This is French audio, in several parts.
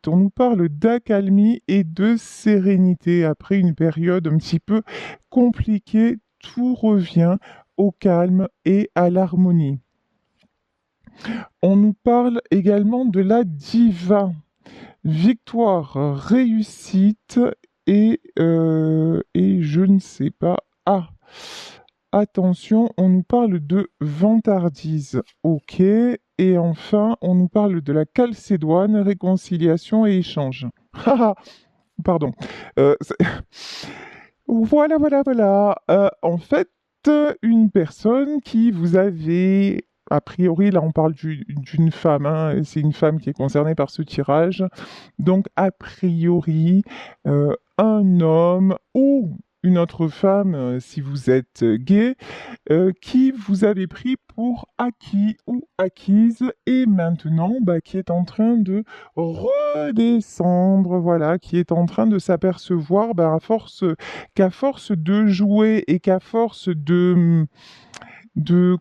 On nous parle d'accalmie et de sérénité. Après une période un petit peu compliquée, tout revient au calme et à l'harmonie. On nous parle également de la diva. Victoire, réussite et je ne sais pas. Ah, attention, on nous parle de vantardise. Ok. Et enfin, on nous parle de la Calcédoine, réconciliation et échange. Haha, pardon. C'est- voilà, voilà, voilà. En fait, une personne qui vous avait, a priori, là on parle d'une femme, hein, et c'est une femme qui est concernée par ce tirage. Donc, a priori, un homme ou une autre femme, si vous êtes gay, qui vous avez pris pour acquis ou acquise et maintenant bah, qui est en train de redescendre, voilà, qui est en train de s'apercevoir bah, qu'à force de jouer et qu'à force de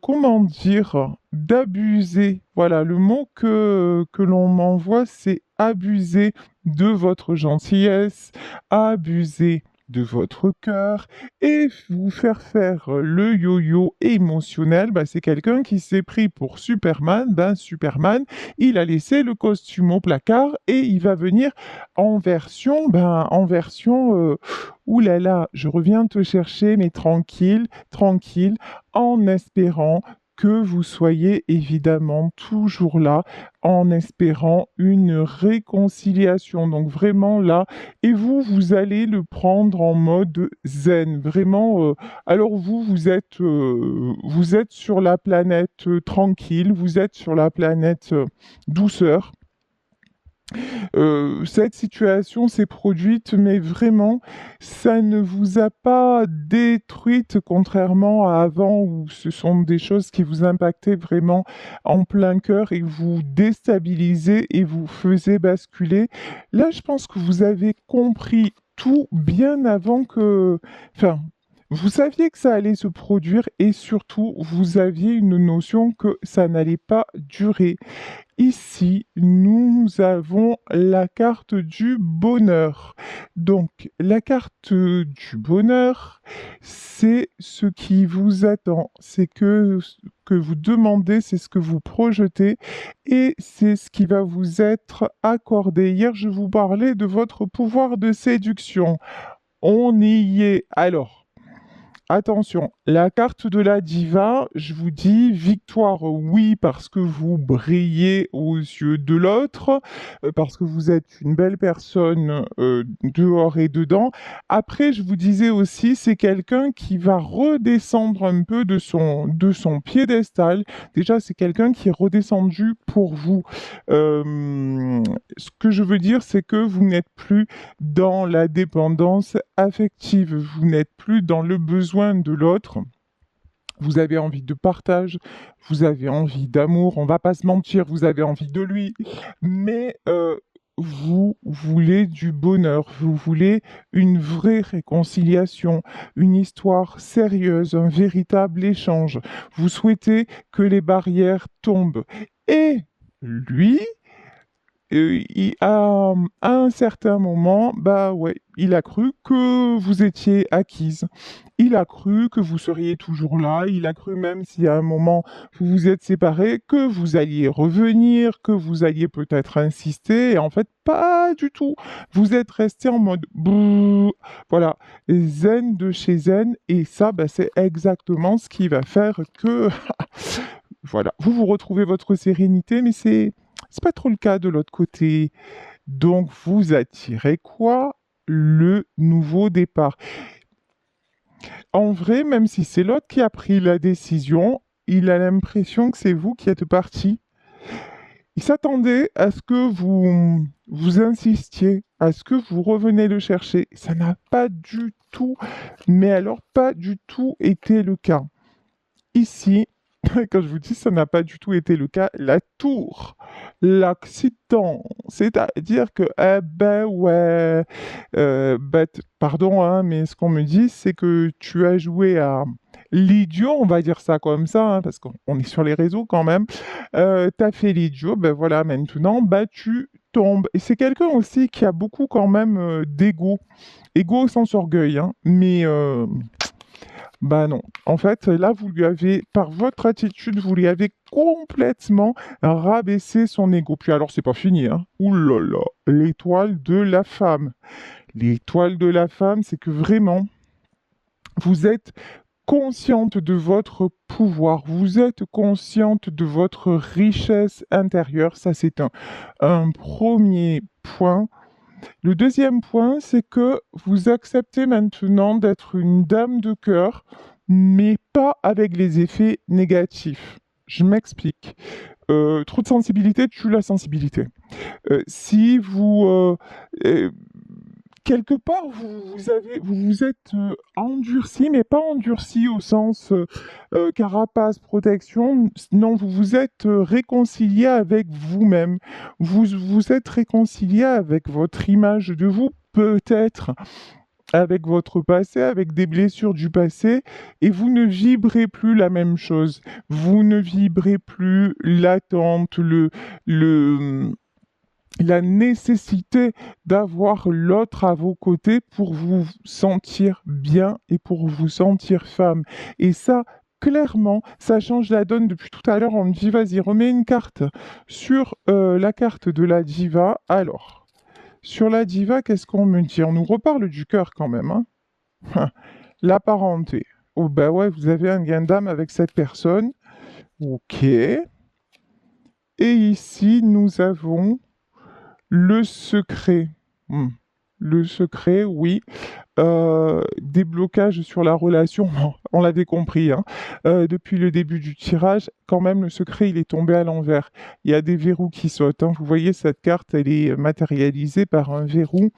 comment dire, d'abuser. Voilà, le mot que l'on m'envoie, c'est abuser de votre gentillesse, abuser de votre cœur et vous faire le yo-yo émotionnel. Bah, c'est quelqu'un qui s'est pris pour Superman. Ben, Superman, il a laissé le costume au placard et il va venir en version, ouh là là, je reviens te chercher, mais tranquille, tranquille, en espérant que vous soyez évidemment toujours là, en espérant une réconciliation. Donc vraiment là, et vous, vous allez le prendre en mode zen. Vraiment, alors vous, vous êtes sur la planète tranquille, vous êtes sur la planète douceur. Cette situation s'est produite, mais vraiment, ça ne vous a pas détruite, contrairement à avant, où ce sont des choses qui vous impactaient vraiment en plein cœur et vous déstabilisaient et vous faisaient basculer. Là, je pense que vous avez compris tout bien avant que... Enfin, vous saviez que ça allait se produire et surtout, vous aviez une notion que ça n'allait pas durer. Ici, nous avons la carte du bonheur. Donc, la carte du bonheur, c'est ce qui vous attend. C'est que ce que vous demandez, c'est ce que vous projetez et c'est ce qui va vous être accordé. Hier, je vous parlais de votre pouvoir de séduction. On y est. Alors, attention, la carte de la diva, je vous dis victoire, oui, parce que vous brillez aux yeux de l'autre, parce que vous êtes une belle personne dehors et dedans. Après, je vous disais aussi, c'est quelqu'un qui va redescendre un peu de son piédestal. Déjà, c'est quelqu'un qui est redescendu pour vous. Ce que je veux dire, c'est que vous n'êtes plus dans la dépendance affective, vous n'êtes plus dans le besoin de l'autre. Vous avez envie de partage, vous avez envie d'amour, on va pas se mentir, vous avez envie de lui, mais vous voulez du bonheur, vous voulez une vraie réconciliation, une histoire sérieuse, un véritable échange. Vous souhaitez que les barrières tombent. Et lui, à un certain moment, bah ouais, il a cru que vous étiez acquise. Il a cru que vous seriez toujours là. Il a cru même si à un moment vous vous êtes séparés, que vous alliez revenir, que vous alliez peut-être insister. Et en fait, pas du tout. Vous êtes resté en mode brrr. Voilà, zen de chez zen. Et ça, bah, c'est exactement ce qui va faire que, voilà, vous retrouvez votre sérénité, mais c'est pas trop le cas de l'autre côté. Donc, vous attirez quoi? Le nouveau départ. En vrai, même si c'est l'autre qui a pris la décision, il a l'impression que c'est vous qui êtes parti. Il s'attendait à ce que vous insistiez, à ce que vous reveniez le chercher. Ça n'a pas du tout, mais alors pas du tout été le cas. Ici, quand je vous dis ça n'a pas du tout été le cas, la tour, l'accident, c'est-à-dire que, eh ben ouais, pardon, hein, mais ce qu'on me dit, c'est que tu as joué à l'idiot, on va dire ça comme ça, hein, parce qu'on est sur les réseaux quand même. T'as fait l'idiot, ben voilà, maintenant, bah tombe. Et c'est quelqu'un aussi qui a beaucoup quand même d'ego. Ego sans orgueil, hein. Mais bah non. En fait, là, vous lui avez, par votre attitude, vous lui avez complètement rabaissé son ego. Puis alors, c'est pas fini, hein. Ouh là là, l'étoile de la femme. L'étoile de la femme, c'est que vraiment, vous êtes consciente de votre pouvoir, vous êtes consciente de votre richesse intérieure. Ça, c'est un premier point. Le deuxième point, c'est que vous acceptez maintenant d'être une dame de cœur, mais pas avec les effets négatifs. Je m'explique. Trop de sensibilité tue la sensibilité. Si vous quelque part vous vous êtes endurci, mais pas endurci au sens carapace, protection. Non, vous vous êtes réconcilié avec vous-même. Vous vous êtes réconcilié avec votre image de vous, peut-être avec votre passé, avec des blessures du passé, et vous ne vibrez plus la même chose. Vous ne vibrez plus l'attente, la nécessité d'avoir l'autre à vos côtés pour vous sentir bien et pour vous sentir femme. Et ça, clairement, ça change la donne. Depuis tout à l'heure, on me dit, vas-y, remets une carte sur la carte de la diva. Alors, sur la diva, qu'est-ce qu'on me dit? On nous reparle du cœur quand même, hein. La parenté. Oh bah ouais, vous avez un gain d'âme avec cette personne. Ok. Et ici, nous avons le secret. Hmm. Le secret, oui. Des blocages sur la relation, on l'avait compris, hein. Depuis le début du tirage, quand même, le secret, il est tombé à l'envers. Il y a des verrous qui sautent, hein. Vous voyez, cette carte, elle est matérialisée par un verrou.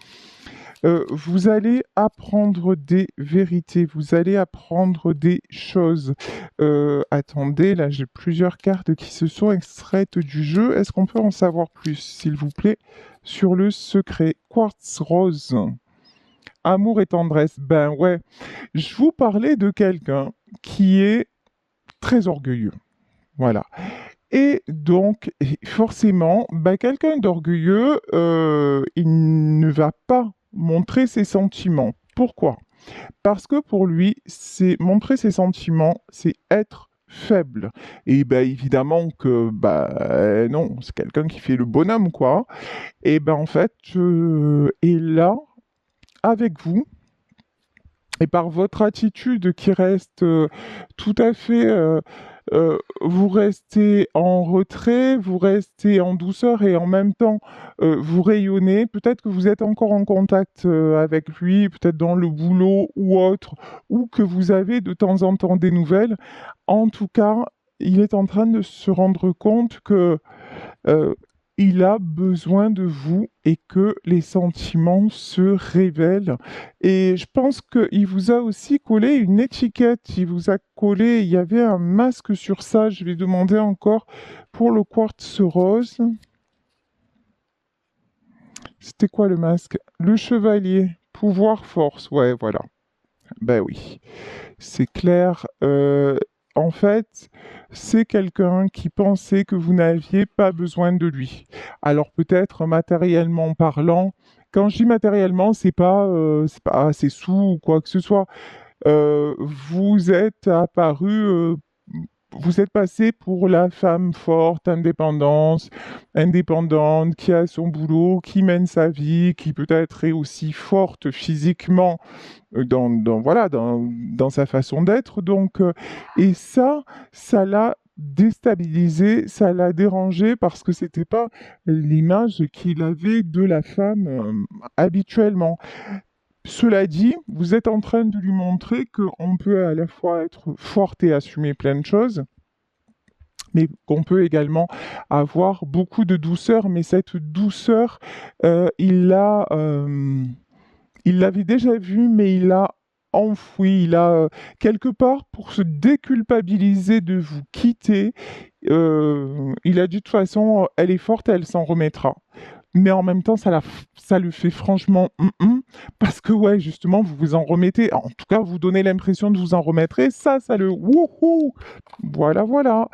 Vous allez apprendre des vérités, vous allez apprendre des choses. Attendez, là j'ai plusieurs cartes qui se sont extraites du jeu. Est-ce qu'on peut en savoir plus, s'il vous plaît, sur le secret? Quartz rose. Amour et tendresse. Ben ouais, je vous parlais de quelqu'un qui est très orgueilleux. Voilà. Et donc, forcément, ben, quelqu'un d'orgueilleux, il ne va pas montrer ses sentiments. Pourquoi? Parce que pour lui, c'est montrer ses sentiments, c'est être faible. Et ben évidemment que bah non, c'est quelqu'un qui fait le bonhomme, quoi. Et ben en fait, est là avec vous. Et par votre attitude qui reste tout à fait, vous restez en retrait, vous restez en douceur et en même temps, vous rayonnez. Peut-être que vous êtes encore en contact avec lui, peut-être dans le boulot ou autre, ou que vous avez de temps en temps des nouvelles. En tout cas, il est en train de se rendre compte que euh, il a besoin de vous et que les sentiments se révèlent. Et je pense qu'il vous a aussi collé une étiquette, il vous a collé, il y avait un masque sur ça, je vais demander encore pour le quartz rose. C'était quoi le masque? Le chevalier, pouvoir, force, ouais, voilà. Ben oui, c'est clair. En fait, c'est quelqu'un qui pensait que vous n'aviez pas besoin de lui. Alors peut-être matériellement parlant, quand je dis matériellement, c'est pas ses sous ou quoi que ce soit. Vous êtes apparu, vous êtes passé pour la femme forte, indépendante, qui a son boulot, qui mène sa vie, qui peut-être est aussi forte physiquement voilà, dans sa façon d'être. Donc, et ça l'a déstabilisé, ça l'a dérangé parce que c'était pas l'image qu'il avait de la femme habituellement. Cela dit, vous êtes en train de lui montrer qu'on peut à la fois être forte et assumer plein de choses, mais qu'on peut également avoir beaucoup de douceur. Mais cette douceur, il l'avait déjà vue, mais il l'a enfouie. Il a quelque part pour se déculpabiliser de vous quitter. Il a dit de toute façon, elle est forte, elle s'en remettra. Mais en même temps, ça le fait franchement parce que ouais, justement, vous vous en remettez. En tout cas, vous donnez l'impression de vous en remettre et ça le wouhou. Voilà, voilà.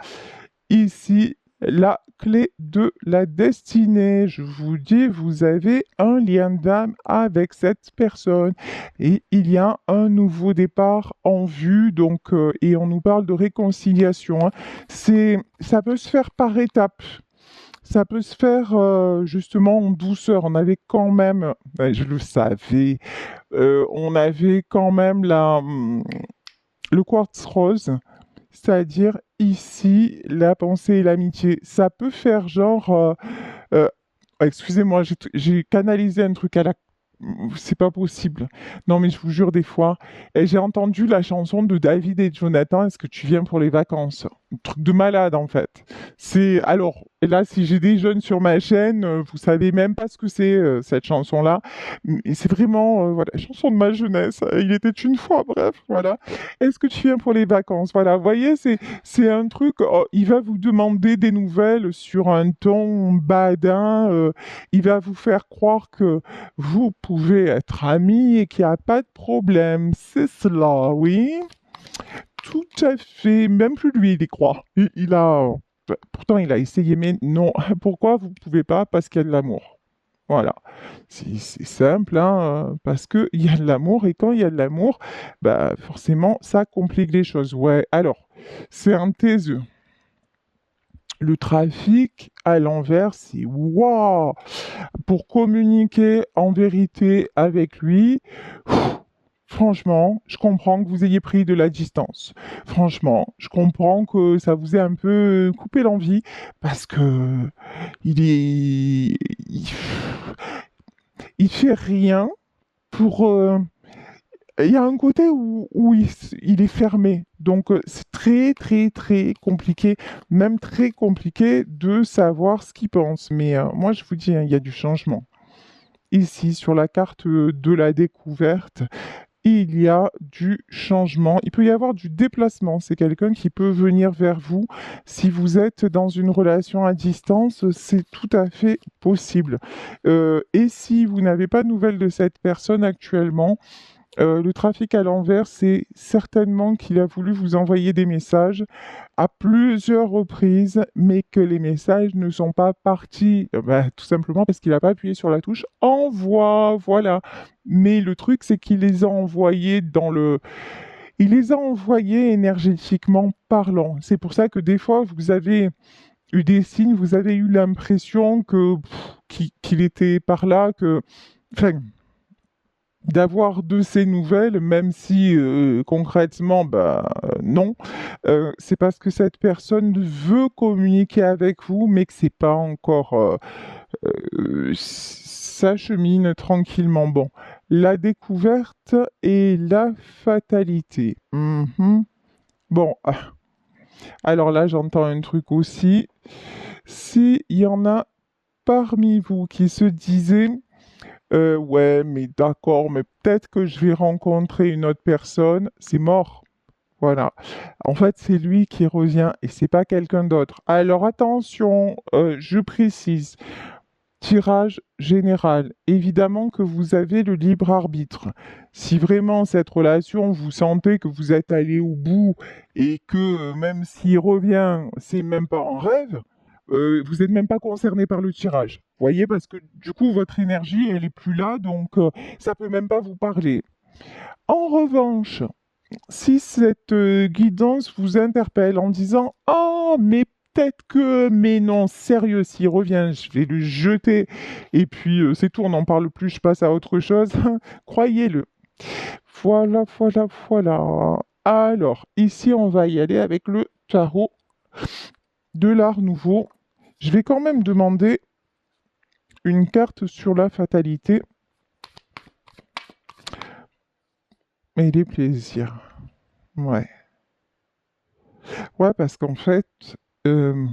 Ici, la clé de la destinée. Je vous dis, vous avez un lien d'âme avec cette personne et il y a un nouveau départ en vue. Donc, et on nous parle de réconciliation, hein. Ça peut se faire par étapes. Ça peut se faire justement en douceur. On avait quand même, je le savais, on avait quand même le quartz rose, c'est-à-dire ici la pensée et l'amitié. Ça peut faire genre, euh, excusez-moi, j'ai canalisé un truc à la... C'est pas possible. Non, mais je vous jure, des fois, et j'ai entendu la chanson de David et Jonathan, Est-ce que tu viens pour les vacances? Un truc de malade, en fait. C'est... Alors, et là, si j'ai des jeunes sur ma chaîne, vous savez même pas ce que c'est, cette chanson-là. Et c'est vraiment, voilà, chanson de ma jeunesse. Il était une fois, bref, voilà. Est-ce que tu viens pour les vacances? Voilà, vous voyez, c'est un truc, oh, il va vous demander des nouvelles sur un ton badin, il va vous faire croire que vous pouvez être amis et qu'il n'y a pas de problème. C'est cela, oui. Tout à fait. Même plus lui, il y croit. Il a... Pourtant, il a essayé, mais non. Pourquoi vous ne pouvez pas? Parce qu'il y a de l'amour. Voilà. C'est simple, hein, parce qu'il y a de l'amour, et quand il y a de l'amour, bah, forcément, ça complique les choses. Ouais, alors, c'est un taiseux. Le trafic à l'envers, c'est waouh! Pour communiquer en vérité avec lui, franchement, je comprends que vous ayez pris de la distance. Franchement, je comprends que ça vous ait un peu coupé l'envie parce que il est, il fait rien pour. Il y a un côté où il est fermé. Donc, c'est très, très, très compliqué, même très compliqué de savoir ce qu'il pense. Mais moi, je vous dis, hein, il y a du changement. Ici, sur la carte de la découverte, il y a du changement. Il peut y avoir du déplacement. C'est quelqu'un qui peut venir vers vous. Si vous êtes dans une relation à distance, c'est tout à fait possible. Et si vous n'avez pas de nouvelles de cette personne actuellement, le trafic à l'envers, c'est certainement qu'il a voulu vous envoyer des messages à plusieurs reprises, mais que les messages ne sont pas partis, bah, tout simplement parce qu'il n'a pas appuyé sur la touche envoi, voilà. Mais le truc, c'est qu'il les a envoyés dans le... Il les a envoyés énergétiquement parlant. C'est pour ça que des fois, vous avez eu des signes, vous avez eu l'impression que qu'il était par là, que... Enfin, d'avoir de ces nouvelles, même si concrètement, bah, non, c'est parce que cette personne veut communiquer avec vous, mais que c'est pas encore, ça chemine tranquillement. Bon, la découverte et la fatalité. Mhm. Bon, alors là, j'entends un truc aussi. S'il y en a parmi vous qui se disaient ouais, mais d'accord, mais peut-être que je vais rencontrer une autre personne. C'est mort. Voilà. En fait, c'est lui qui revient et c'est pas quelqu'un d'autre. Alors attention, je précise. Tirage général. Évidemment que vous avez le libre arbitre. Si vraiment cette relation, vous sentez que vous êtes allé au bout et que même s'il revient, c'est même pas un rêve, vous n'êtes même pas concerné par le tirage. Vous voyez, parce que du coup, votre énergie, elle est plus là, donc ça peut même pas vous parler. En revanche, si cette guidance vous interpelle en disant «Oh, mais peut-être que, mais non, sérieux, s'il revient, je vais le jeter, et puis c'est tout, on n'en parle plus, je passe à autre chose», croyez-le. Voilà, voilà, voilà. Alors, ici, on va y aller avec le tarot de l'art nouveau. Je vais quand même demander une carte sur la fatalité et les plaisirs. Ouais. Ouais, parce qu'en fait, euh,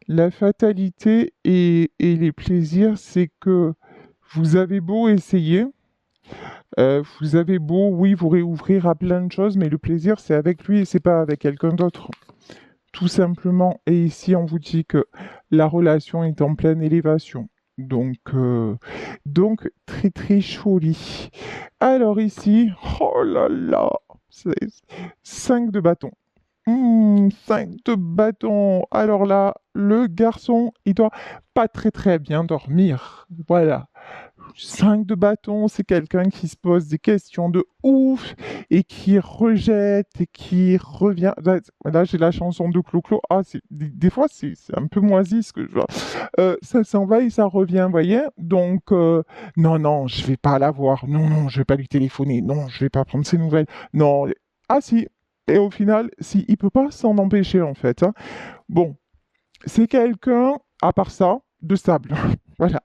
la fatalité et les plaisirs, c'est que vous avez beau essayer, vous avez beau, oui, vous réouvrir à plein de choses, mais le plaisir, c'est avec lui et c'est pas avec quelqu'un d'autre. Tout simplement. Et ici, on vous dit que la relation est en pleine élévation. Donc très très joli. Alors ici, oh là là, c'est 5 de bâton. 5 de bâton. Alors là, le garçon, il doit pas très très bien dormir. Voilà. 5 de bâton, c'est quelqu'un qui se pose des questions de ouf et qui rejette et qui revient. Là, j'ai la chanson de Clo-Clo. Ah, des fois, c'est un peu moisi ce que je vois. Ça s'en va et ça revient, vous voyez? Donc, non, non, je vais pas la voir. Non, non, je vais pas lui téléphoner. Non, je vais pas prendre ses nouvelles. Non. Ah, si. Et au final, si, il peut pas s'en empêcher, en fait, hein. Bon, c'est quelqu'un, à part ça, de stable. Voilà.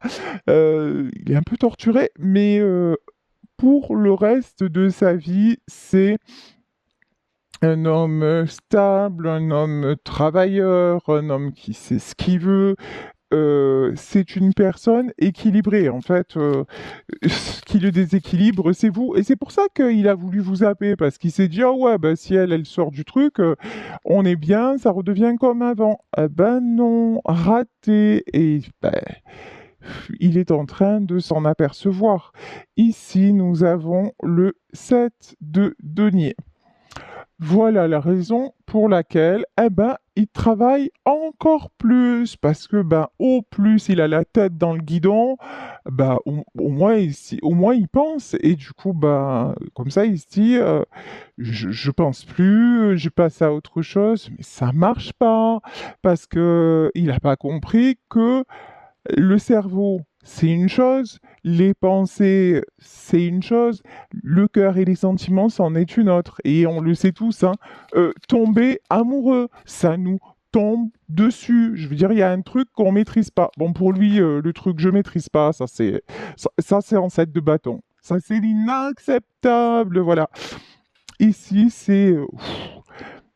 Il est un peu torturé, mais pour le reste de sa vie, c'est un homme stable, un homme travailleur, un homme qui sait ce qu'il veut. C'est une personne équilibrée, en fait. Ce qui le déséquilibre, c'est vous. Et c'est pour ça qu'il a voulu vous appeler, parce qu'il s'est dit, ah ouais, bah, si elle sort du truc, on est bien, ça redevient comme avant. Eh ben non, raté. Et ben, il est en train de s'en apercevoir. Ici, nous avons le 7 de denier. Voilà la raison pour laquelle, eh ben, il travaille encore plus, parce que, ben, au plus il a la tête dans le guidon, ben, au moins, au moins il pense, et du coup, ben, comme ça, il se dit, je pense plus, je passe à autre chose, mais ça marche pas, parce que il n'a pas compris que le cerveau, c'est une chose, les pensées, c'est une chose, le cœur et les sentiments, c'en est une autre. Et on le sait tous, hein, tomber amoureux, ça nous tombe dessus. Je veux dire, il y a un truc qu'on maîtrise pas. Bon, pour lui, le truc que je maîtrise pas, ça, c'est en 7 de bâton. Ça, c'est l'inacceptable, voilà. Ici, c'est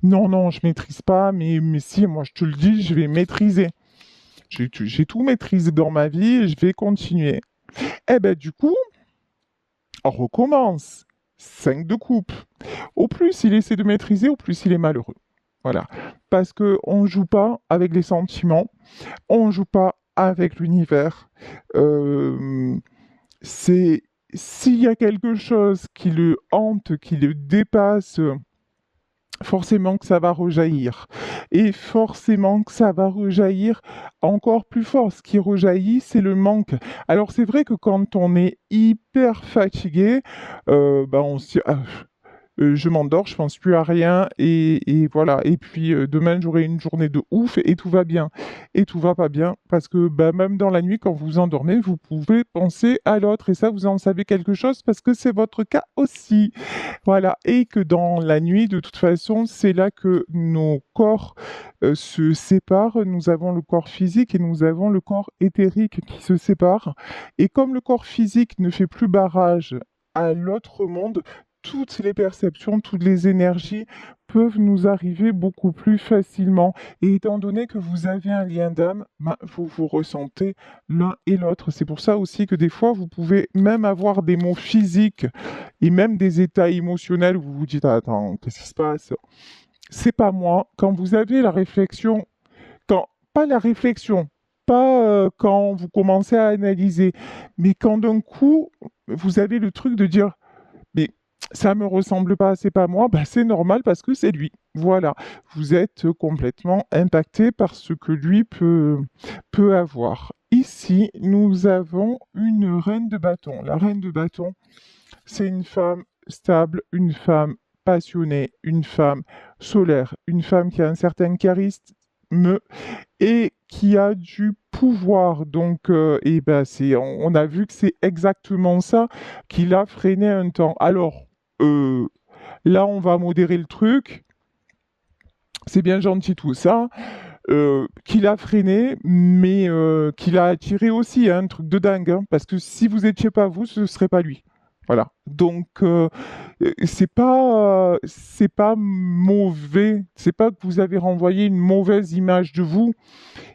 non, non, je maîtrise pas, mais si, moi, je te le dis, je vais maîtriser. J'ai tout maîtrisé dans ma vie et je vais continuer. Eh ben, du coup, on recommence. 5 de coupe. Au plus il essaie de maîtriser, au plus il est malheureux. Voilà. Parce qu'on ne joue pas avec les sentiments, on ne joue pas avec l'univers. Euh, c'est s'il y a quelque chose qui le hante, qui le dépasse, forcément que ça va rejaillir. Et forcément que ça va rejaillir encore plus fort. Ce qui rejaillit, c'est le manque. Alors c'est vrai que quand on est hyper fatigué, bah on se dit, ah, je m'endors, je pense plus à rien et voilà. Et puis demain j'aurai une journée de ouf et tout va bien. Et tout va pas bien parce que bah, même dans la nuit quand vous vous endormez, vous pouvez penser à l'autre et ça vous en savez quelque chose parce que c'est votre cas aussi. Voilà, et que dans la nuit, de toute façon, c'est là que nos corps se séparent. Nous avons le corps physique et nous avons le corps éthérique qui se séparent. Et comme le corps physique ne fait plus barrage à l'autre monde, toutes les perceptions, toutes les énergies peuvent nous arriver beaucoup plus facilement. Et étant donné que vous avez un lien d'âme, ben, vous vous ressentez l'un et l'autre. C'est pour ça aussi que des fois, vous pouvez même avoir des mots physiques et même des états émotionnels où vous vous dites, attends, qu'est-ce qui se passe? C'est pas moi. Quand vous avez la réflexion, quand, pas la réflexion, pas quand vous commencez à analyser, mais quand d'un coup, vous avez le truc de dire, mais ça me ressemble pas, c'est pas moi, bah c'est normal parce que c'est lui. Voilà, vous êtes complètement impacté par ce que lui peut avoir. Ici, nous avons une reine de bâton. La reine de bâton, c'est une femme stable, une femme passionnée, une femme solaire, une femme qui a un certain charisme et qui a du pouvoir. Donc, et ben on a vu que c'est exactement ça qui l'a freiné un temps. Alors, euh, là, on va modérer le truc. C'est bien gentil tout ça. Qui l'a freiné, mais qui l'a attiré aussi, hein, un truc de dingue. Hein, parce que si vous étiez pas vous, ce serait pas lui. Voilà. Donc c'est pas mauvais. C'est pas que vous avez renvoyé une mauvaise image de vous.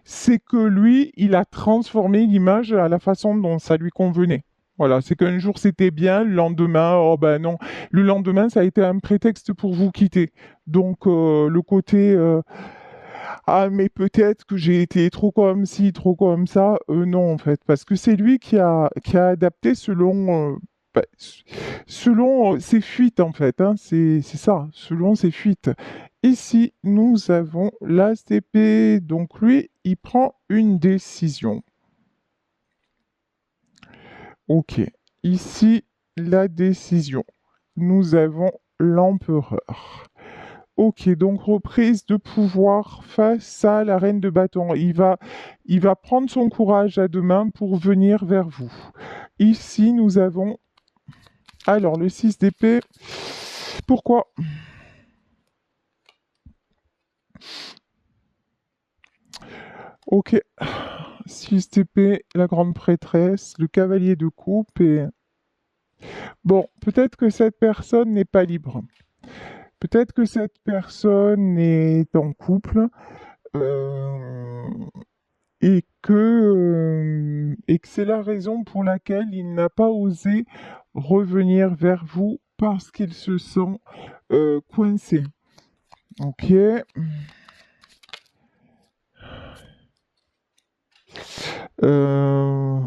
C'est que lui, il a transformé l'image à la façon dont ça lui convenait. Voilà, c'est qu'un jour c'était bien, le lendemain, oh ben non. Le lendemain, ça a été un prétexte pour vous quitter. Donc le côté ah mais peut-être que j'ai été trop comme ci, trop comme ça, non en fait, parce que c'est lui qui a adapté bah, selon ses fuites en fait, hein, c'est ça, selon ses fuites. Ici, nous avons l'As d'épée. Donc lui, il prend une décision. Ok. Ici, la décision. Nous avons l'empereur. Ok, donc reprise de pouvoir face à la reine de bâton. Il va prendre son courage à deux mains pour venir vers vous. Ici, nous avons... Alors, le 6 d'épée. Pourquoi? Ok. 6 d'épée, la grande prêtresse, le cavalier de coupe et... Bon, peut-être que cette personne n'est pas libre. Peut-être que cette personne est en couple euh, et que c'est la raison pour laquelle il n'a pas osé revenir vers vous parce qu'il se sent coincé. Ok. Euh,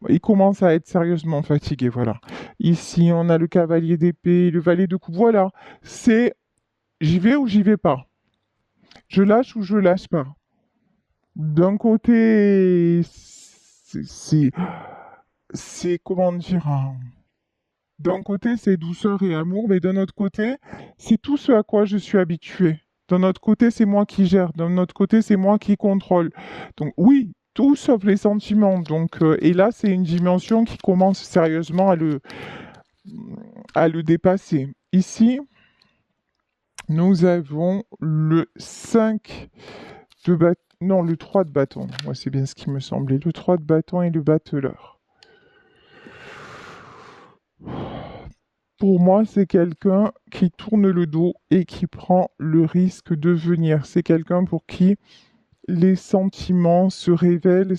il commence à être sérieusement fatigué, voilà. Ici, on a le cavalier d'épée, le valet de coupe. Voilà, c'est j'y vais ou j'y vais pas. Je lâche ou je lâche pas. D'un côté, c'est comment dire, d'un côté, c'est douceur et amour, mais d'un autre côté, c'est tout ce à quoi je suis habitué. D'un autre côté, c'est moi qui gère. D'un autre côté, c'est moi qui contrôle. Donc oui, tout sauf les sentiments. Donc, et là, c'est une dimension qui commence sérieusement à le dépasser. Ici, nous avons le 5 de bâton. Non, le 3 de bâton. Moi, c'est bien ce qui me semblait. Le 3 de bâton et le battleur. Pour moi, c'est quelqu'un qui tourne le dos et qui prend le risque de venir. C'est quelqu'un pour qui les sentiments se révèlent.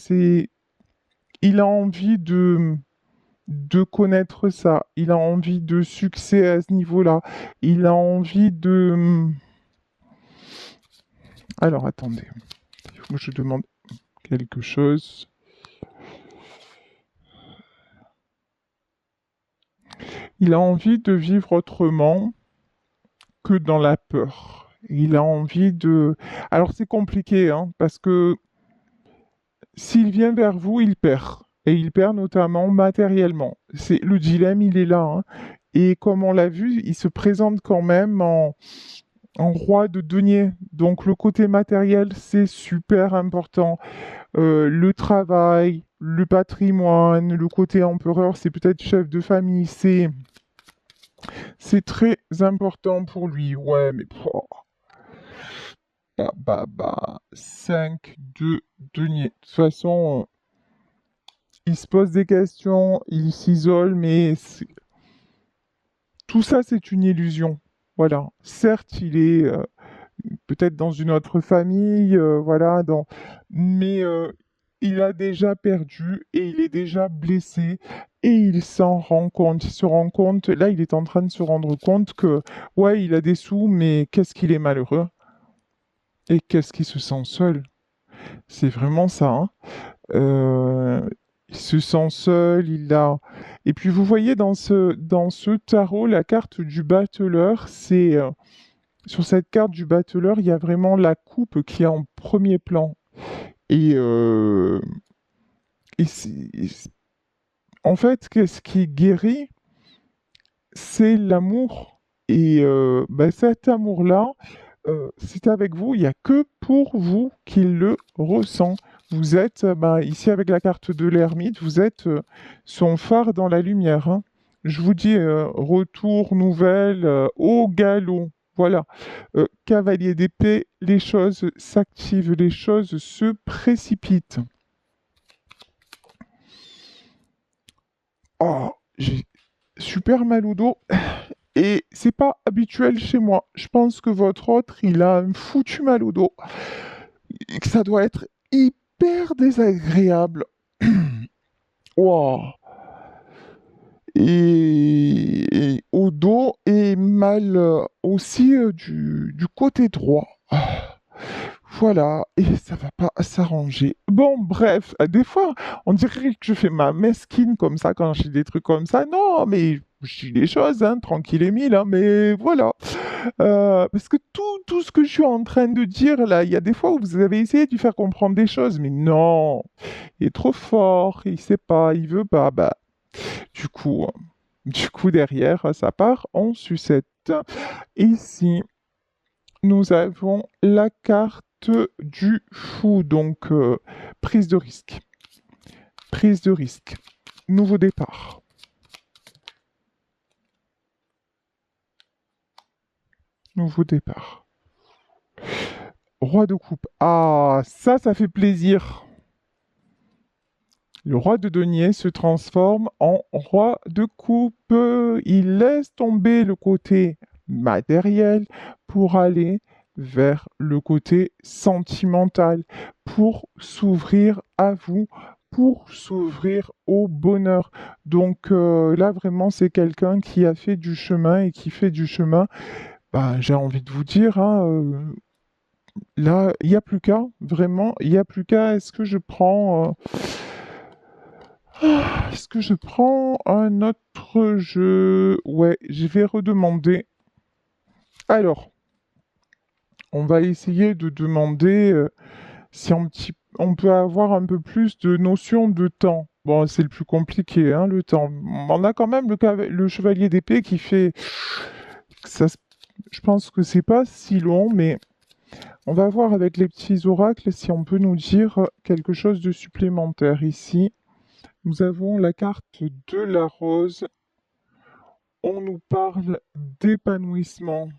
Il a envie de connaître ça. Il a envie de succès à ce niveau-là. Il a envie de... Alors, attendez. Il faut que je demande quelque chose. Il a envie de vivre autrement que dans la peur. Il a envie de... Alors c'est compliqué, hein, parce que s'il vient vers vous, il perd. Et il perd notamment matériellement. C'est le dilemme, il est là, hein. Et comme on l'a vu, il se présente quand même en roi de denier. Donc le côté matériel, c'est super important. Le travail, le patrimoine, le côté empereur, c'est peut-être chef de famille, c'est très important pour lui. Ouais, mais... Bah, 5 de denier. De toute façon, il se pose des questions, il s'isole, mais tout ça, c'est une illusion. Voilà. Certes, il est peut-être dans une autre famille, voilà, mais il a déjà perdu et il est déjà blessé et il s'en rend compte. Il se rend compte, là, il est en train de se rendre compte que, ouais, il a des sous, mais qu'est-ce qu'il est malheureux et qu'est-ce qu'il se sent seul. C'est vraiment ça, hein. Euh, il se sent seul, il a... Et puis vous voyez dans ce tarot, la carte du battleur, c'est... sur cette carte du battleur, il y a vraiment la coupe qui est en premier plan. Et, en fait, ce qui guérit, c'est l'amour. Et bah, cet amour-là, c'est avec vous, il n'y a que pour vous qu'il le ressent. Vous êtes, bah, ici avec la carte de l'ermite, vous êtes son phare dans la lumière, hein. Je vous dis, retour, nouvelle, au galop. Voilà. Cavalier d'épée, les choses s'activent, les choses se précipitent. Oh, j'ai super mal au dos. Et c'est pas habituel chez moi. Je pense que votre autre, il a un foutu mal au dos. Et que ça doit être hyper désagréable. Wow. Et au dos et mal aussi du côté droit. Ah, voilà, et ça va pas s'arranger. Bon, bref, des fois, on dirait que je fais ma mesquine comme ça quand j'ai des trucs comme ça. Non, mais je dis les choses, hein, tranquille et mille, hein, mais voilà. Parce que tout ce que je suis en train de dire là, il y a des fois où vous avez essayé de lui faire comprendre des choses, mais non, il est trop fort, il sait pas, il veut pas. Bah, du coup, derrière, ça part en sucette. Ici, nous avons la carte du fou, donc prise de risque. Prise de risque. Nouveau départ. Nouveau départ. Roi de coupe. Ah, ça fait plaisir. Le roi de denier se transforme en roi de coupe. Il laisse tomber le côté matériel pour aller vers le côté sentimental, pour s'ouvrir à vous, pour s'ouvrir au bonheur. Donc là, vraiment, c'est quelqu'un qui a fait du chemin et qui fait du chemin. Bah, j'ai envie de vous dire, hein, là, il n'y a plus qu'à, vraiment, il n'y a plus qu'à. Est-ce que je prends un autre jeu? Ouais, je vais redemander. Alors, on va essayer de demander si on peut avoir un peu plus de notion de temps. Bon, c'est le plus compliqué, hein, le temps. On a quand même le chevalier d'épée qui fait... Ça, je pense que c'est pas si long, mais on va voir avec les petits oracles si on peut nous dire quelque chose de supplémentaire. Ici, nous avons la carte de la rose. On nous parle d'épanouissement.